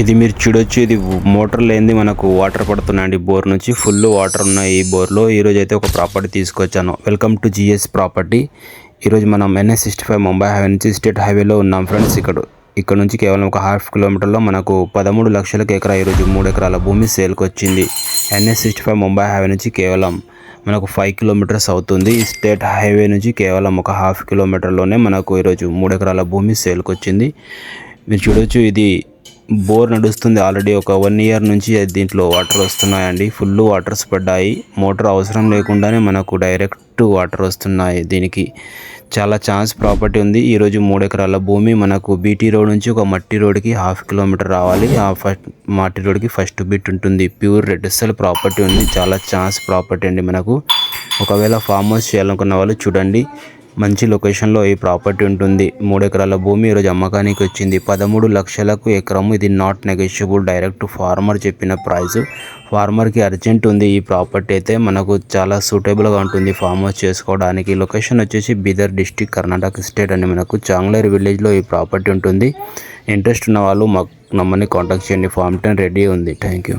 ఇది మీరు చూడొచ్చు, ఇది మోటార్ లేనిది మనకు వాటర్ పడుతున్నాయండి. బోర్ నుంచి ఫుల్ వాటర్ ఉన్నాయి ఈ బోర్లో. ఈరోజు అయితే ఒక ప్రాపర్టీ తీసుకొచ్చాను. Welcome to GS property. ఈరోజు మనం NH65 ముంబై హైవే నుంచి స్టేట్ హైవేలో ఉన్నాం ఫ్రెండ్స్. ఇక్కడ నుంచి కేవలం ఒక ½ కిలోమీటర్లో మనకు 13 లక్షలకు ఎకరా ఈరోజు 3 ఎకరాల భూమి సేల్కి వచ్చింది. NH65 ముంబై హైవే నుంచి కేవలం మనకు 5 కిలోమీటర్స్ అవుతుంది. స్టేట్ హైవే నుంచి కేవలం ఒక ½ కిలోమీటర్లోనే మనకు ఈరోజు 3 ఎకరాల భూమి సేల్కి వచ్చింది. మీరు చూడొచ్చు, ఇది బోర్ నడుస్తుంది ఆల్రెడీ ఒక 1 ఇయర్ నుంచి. దీంట్లో వాటర్ వస్తున్నాయండి, ఫుల్ వాటర్స్ పడ్డాయి. మోటార్ అవసరం లేకుండానే మనకు డైరెక్ట్ వాటర్ వస్తున్నాయి. దీనికి చాలా ఛాన్స్ ప్రాపర్టీ ఉంది. ఈరోజు 3 ఎకరాల భూమి మనకు బీటీ రోడ్ నుంచి ఒక మట్టి రోడ్కి ½ కిలోమీటర్ రావాలి. ఆ మట్టి రోడ్కి ఫస్ట్ బిట్ ఉంటుంది. ప్యూర్ రెడ్ సెల్ ప్రాపర్టీ ఉంది. చాలా ఛాన్స్ ప్రాపర్టీ అండి మనకు. ఒకవేళ ఫామ్ హౌస్ చేయాలనుకున్న వాళ్ళు చూడండి, మంచి లొకేషన్లో ఈ ప్రాపర్టీ ఉంటుంది. 3 ఎకరాల భూమి ఈరోజు అమ్మకానికి వచ్చింది 13 లక్షలకు ఎకరము. ఇది నాట్ నెగోషియబుల్, డైరెక్ట్ ఫార్మర్ చెప్పిన ప్రైస్. ఫార్మర్కి అర్జెంట్ ఉంది. ఈ ప్రాపర్టీ అయితే మనకు చాలా సూటబుల్గా ఉంటుంది ఫామ్ హౌస్ చేసుకోవడానికి. లొకేషన్ వచ్చేసి బీదర్ డిస్టిక్, కర్ణాటక స్టేట్ అండి. మనకు చాంగ్లేర్ విలేజ్లో ఈ ప్రాపర్టీ ఉంటుంది. ఇంట్రెస్ట్ ఉన్న వాళ్ళు నమ్మని కాంటాక్ట్ చేయండి. ఫామ్ 10 రెడీ ఉంది. Thank you.